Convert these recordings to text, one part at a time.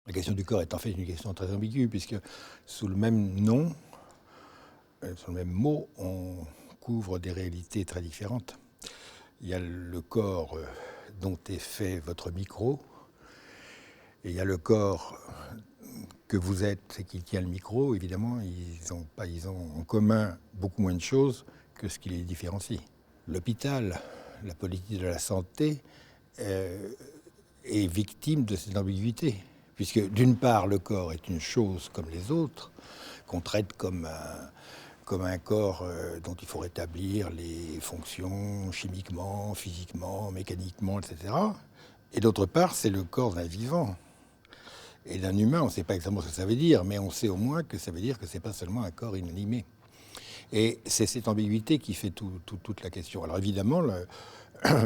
La question du corps est en fait une question très ambiguë, puisque sous le même nom, sous le même mot, on couvre des réalités très différentes. Il y a le corps dont est fait votre micro, et il y a le corps que vous êtes et qui tient le micro. Évidemment, ils ont en commun beaucoup moins de choses que ce qui les différencie. L'hôpital, la politique de la santé, est victime de cette ambiguïté, puisque d'une part, le corps est une chose comme les autres, qu'on traite comme un corps dont il faut rétablir les fonctions chimiquement, physiquement, mécaniquement, etc. Et d'autre part, c'est le corps d'un vivant. Et d'un humain, on ne sait pas exactement ce que ça veut dire, mais on sait au moins que ça veut dire que ce n'est pas seulement un corps inanimé. Et c'est cette ambiguïté qui fait toute la question. Alors évidemment,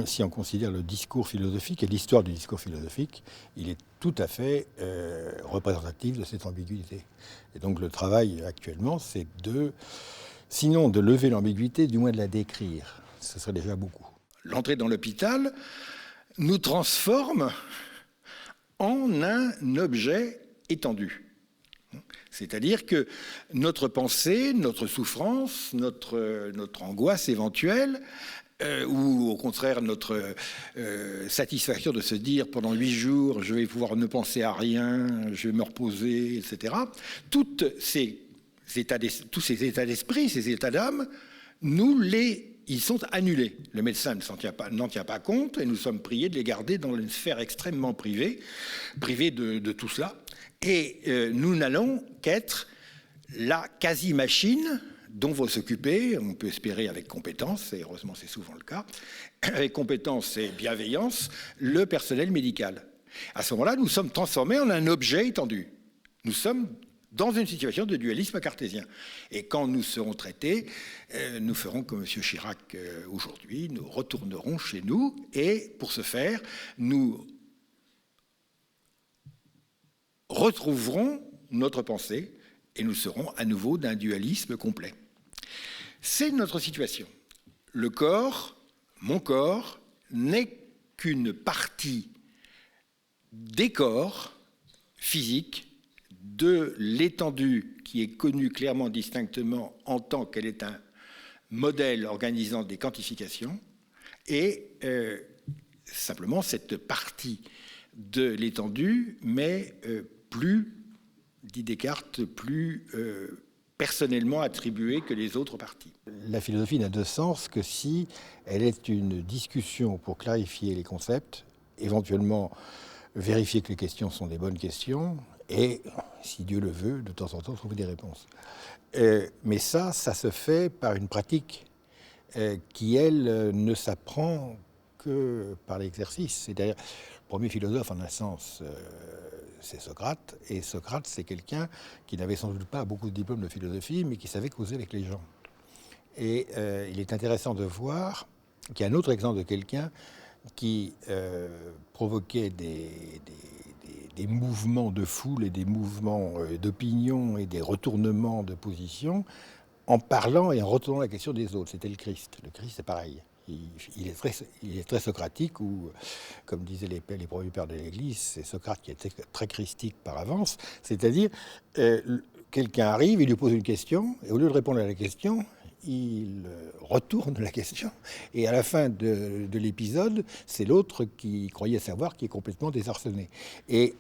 si on considère le discours philosophique et l'histoire du discours philosophique, il est tout à fait représentatif de cette ambiguïté. Et donc le travail actuellement, c'est sinon de lever l'ambiguïté, du moins de la décrire. Ce serait déjà beaucoup. L'entrée dans l'hôpital nous transforme en un objet étendu. C'est-à-dire que notre pensée, notre souffrance, notre angoisse éventuelle, ou au contraire notre satisfaction de se dire pendant 8 jours, je vais pouvoir ne penser à rien, je vais me reposer, etc. Tous ces états d'esprit, ces états d'âme, ils sont annulés. Le médecin n'en tient pas compte et nous sommes priés de les garder dans une sphère extrêmement privée de tout cela. Et nous n'allons qu'être la quasi-machine dont va s'occuper, on peut espérer avec compétence, et heureusement c'est souvent le cas, avec compétence et bienveillance, le personnel médical. À ce moment-là, nous sommes transformés en un objet étendu. Nous sommes dans une situation de dualisme cartésien. Et quand nous serons traités, nous ferons comme M. Chirac aujourd'hui, nous retournerons chez nous, et pour ce faire, nous retrouverons notre pensée, et nous serons à nouveau d'un dualisme complet. C'est notre situation. Le corps, mon corps, n'est qu'une partie des corps physiques de l'étendue qui est connue clairement distinctement en tant qu'elle est un modèle organisant des quantifications, et simplement cette partie de l'étendue, mais plus, dit Descartes, plus personnellement attribuée que les autres parties. La philosophie n'a de sens que si elle est une discussion pour clarifier les concepts, éventuellement vérifier que les questions sont des bonnes questions, et, si Dieu le veut, de temps en temps trouver des réponses. Mais ça se fait par une pratique qui, elle, ne s'apprend que par l'exercice. C'est-à-dire, le premier philosophe, en un sens, c'est Socrate. Et Socrate, c'est quelqu'un qui n'avait sans doute pas beaucoup de diplômes de philosophie, mais qui savait causer avec les gens. Et il est intéressant de voir qu'il y a un autre exemple de quelqu'un qui provoquait des mouvements de foule et des mouvements d'opinion et des retournements de position en parlant et en retournant la question des autres. C'était le Christ. Le Christ, c'est pareil. Il est très socratique, ou, comme disaient les premiers pères de l'Église, c'est Socrate qui était très christique par avance. C'est-à-dire, quelqu'un arrive, il lui pose une question, et au lieu de répondre à la question, il retourne la question. Et à la fin de l'épisode, c'est l'autre qui croyait savoir qui est complètement désarçonné. Et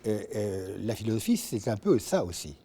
la philosophie, c'est un peu ça aussi.